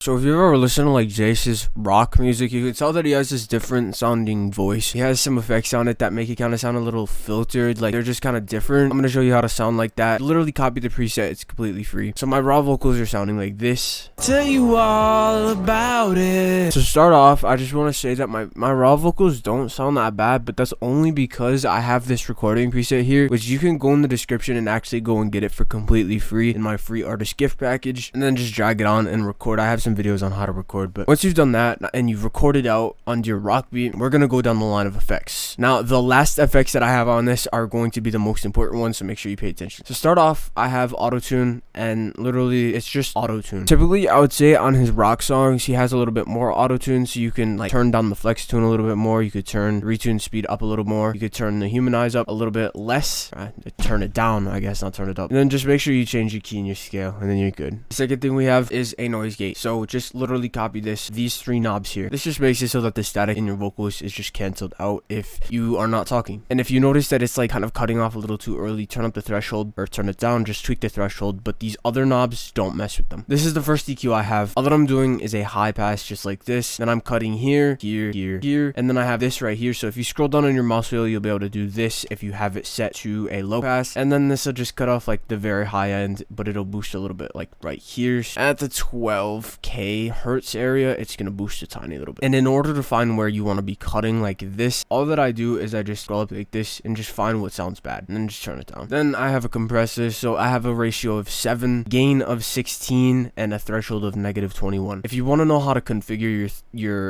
So if you ever listen to like Iayze's rock music, you can tell that he has this different sounding voice. He has some effects on it that make it kind of sound a little filtered, like they're just kind of different. I'm going to show you how to sound like that. Literally copy the preset, it's completely free. So my raw vocals are sounding like this. Tell you all about it. To start off, I just want to say that my raw vocals don't sound that bad, but that's only because I have this recording preset here, which you can go in the description and actually go and get it for completely free in my free artist gift package, and then just drag it on and record. I have some videos on how to record, but once you've done that and you've recorded out on your rock beat, we're gonna go down the line of effects. Now the last effects that I have on this are going to be the most important ones, so make sure you pay attention. To start off, I have auto-tune, and literally it's just auto-tune. Typically I would say on his rock songs he has a little bit more auto-tune, so you can like turn down the flex tune a little bit more, you could turn retune speed up a little more, you could turn the humanize up a little bit less, turn it down, I guess, not turn it up, and then just make sure you change your key and your scale, and then you're good. The second thing we have is a noise gate, so just literally copy these three knobs here. This just makes it so that the static in your vocals is just canceled out if you are not talking. And if you notice that it's like kind of cutting off a little too early, turn up the threshold or turn it down, just tweak the threshold, but these other knobs, don't mess with them. This is the first EQ I have. All that I'm doing is a high pass just like this, then I'm cutting here, here, and then I have this right here. So if you scroll down on your mouse wheel, you'll be able to do this if you have it set to a low pass, and then this will just cut off like the very high end, but it'll boost a little bit like right here at the 12k hertz area. It's gonna boost a tiny little bit. And in order to find where you want to be cutting like this, all that I do is I just scroll up like this and just find what sounds bad and then just turn it down. Then I have a compressor, so I have a ratio of 7, gain of 16, and a threshold of -21. If you want to know how to configure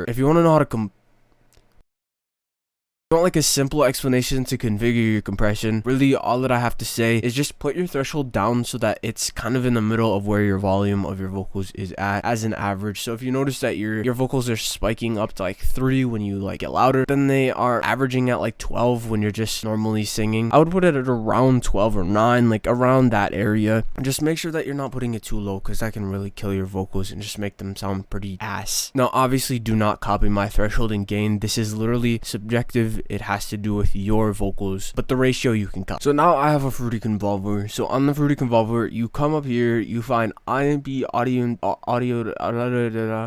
if you want to know how to want like a simple explanation to configure your compression, really all that I have to say is just put your threshold down so that it's kind of in the middle of where your volume of your vocals is at as an average. So if you notice that your vocals are spiking up to like 3 when you like get louder, then they are averaging at like 12 when you're just normally singing, I would put it at around 12 or 9, like around that area. Just make sure that you're not putting it too low, because that can really kill your vocals and just make them sound pretty ass. Now obviously do not copy my threshold and gain. This is literally subjective. It has to do with your vocals, but the ratio you can cut. So now I have a Fruity Convolver. So on the Fruity Convolver, you come up here, you find IMP audio,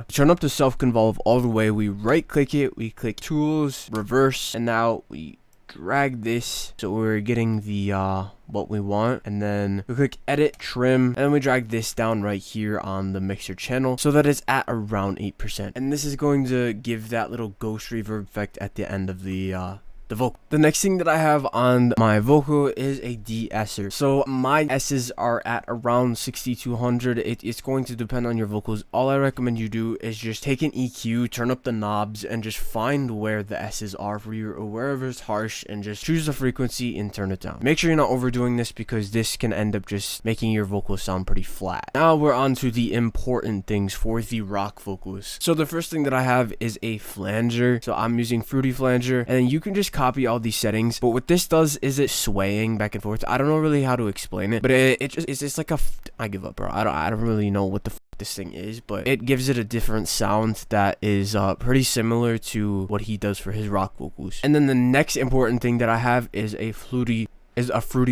turn up the self convolve all the way. We right click it, we click tools, reverse, and now we drag this so we're getting the what we want, and then we click edit, trim, and then we drag this down right here on the mixer channel so that it's at around 8%, and this is going to give that little ghost reverb effect at the end of the vocal. The next thing that I have on my vocal is a de-esser. So my S's are at around 6200. It's going to depend on your vocals. All I recommend you do is just take an EQ, turn up the knobs, and just find where the S's are for you or wherever it's harsh, and just choose the frequency and turn it down. Make sure you're not overdoing this, because this can end up just making your vocals sound pretty flat. Now we're on to the important things for the rock vocals. So the first thing that I have is a flanger. So I'm using Fruity Flanger, and you can just copy all these settings, but what this does is it swaying back and forth. I don't know really how to explain it, but it's just like I give up, bro. I don't really know what the this thing is, but it gives it a different sound that is pretty similar to what he does for his rock vocals. And then the next important thing that I have is a Fruity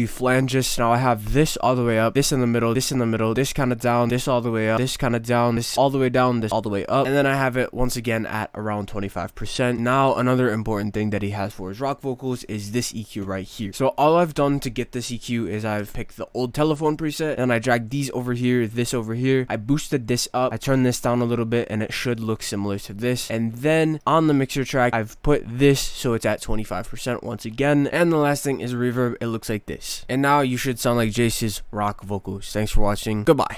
Flanges. Now I have this all the way up, this in the middle, this kind of down, this all the way up, this kind of down, this all the way down, this all the way up, and then I have it once again at around 25%. Now another important thing that he has for his rock vocals is this EQ right here. So all I've done to get this EQ is I've picked the old telephone preset, and I dragged these over here, this over here, I boosted this up, I turned this down a little bit, and it should look similar to this. And then on the mixer track, I've put this so it's at 25% once again. And the last thing is reverb. It looks like this, and now you should sound like Iayze's rock vocals. Thanks for watching. Goodbye.